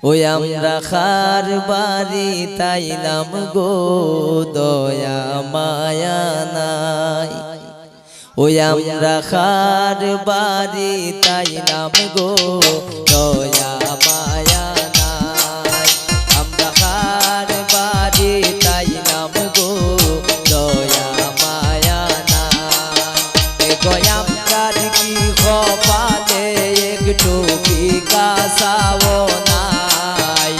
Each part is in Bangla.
ওই আমরা খার বাড়ি তাইলাম গো দয়া মায়া নাই। ওই আমরা খার বাড়ি তাইলাম গো দয়া মায়া নাই। আমরা খার বাড়ি তাইলাম গো দয়া মায়া নাই। গয়া আমরার কি কপালে একটু বিকাশাও নাই।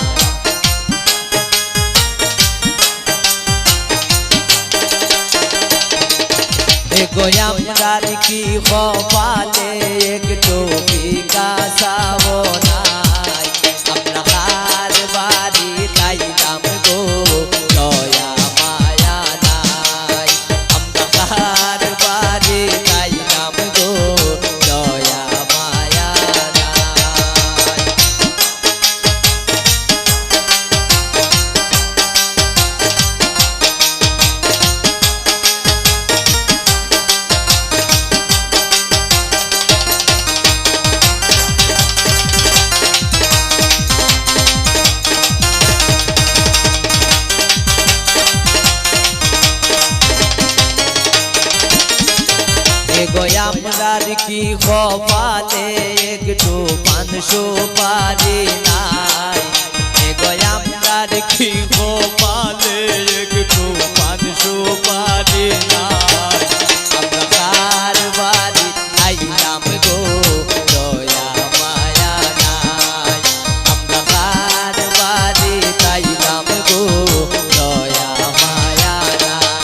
গয়া আমরার কি কপালে একটু বিকাশাও নাই। আমরা খার বাড়ি তাইলাম গো দয়া মায়া নাই। আমরা খার বাড়ি তাইলাম গো দয়া মায়া নাই। গয়া আমরার কি কপালে একটু পান সুপারি নাই। গয়া আমরার কি কপালে একটু পান সুপারি নাই। আমরা কার বাড়ি আইলাম গো দয়া মায়া নাই। আমরা কার বাড়ি তাইলাম গো দয়া মায়া নাই।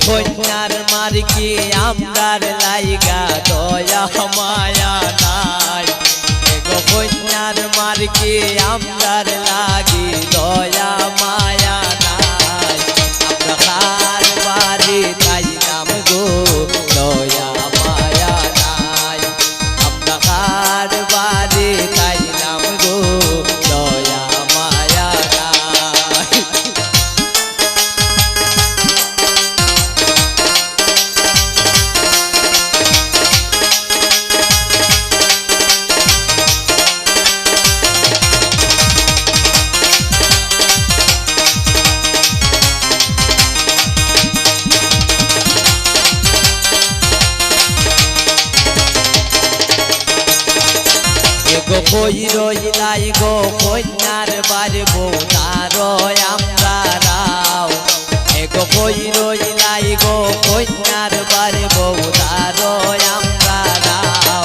কন্যার মার্কি আমরার লাইগা দয়া মায়া নাই। কন্যার মার্কি আমরার লাগি দয়া মায়া নাই। আমরা খার বাড়ি তাইলাম গো দয়া মায়া নাই। আমরা খার বাড়ি তাইলাম গো দয়া মায়া নাই। কই রইলাই গো কন্যার বাড়ি বউতার আমরা রাও। কই রইলাই গো কন্যার বাড়ি বউতার আমরা রাও।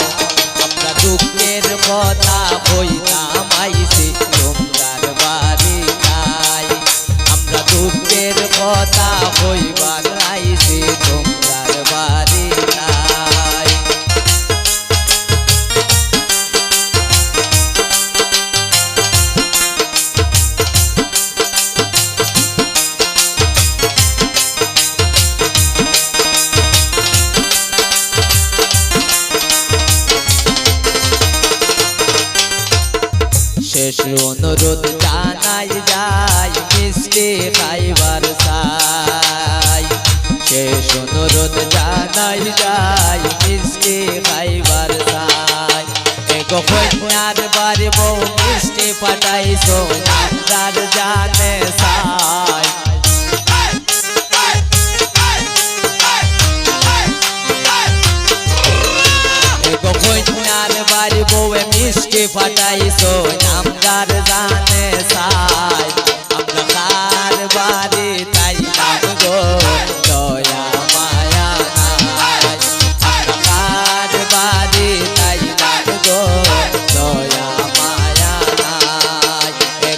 আমরা দুঃখের কথা কইতাম আইছি তোমরার বাড়ি নাই। আমরা দুঃখের কথা কইবার আইছি তোমরার বাড়ি নাই। শেষ অনুরোধ জানাই যাই মিষ্টি খাইবার চাই। শেষ অনুরোধ জানাই যাই মিষ্টি খাইবার চাই। কন্যার বাড়ি বউ মিষ্টি পাঠাইছো আমরার জানে চাই। কন্যার বাড়ি বউয়ে মিষ্টি পাঠাইছো আমরার জানে চাই। আমরা কার বাড়ি তাইলাম গো দয়া মায়া নাই। আমরা কার বাড়ি তাইলাম গো দয়া মায়া নাই।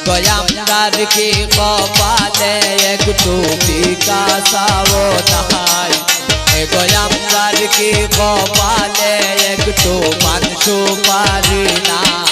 গয়া আমরার কি কপালে একটু বিকাশাও নাই। গয়া আমরার কি কপালে একটু পান সুপারি নাই।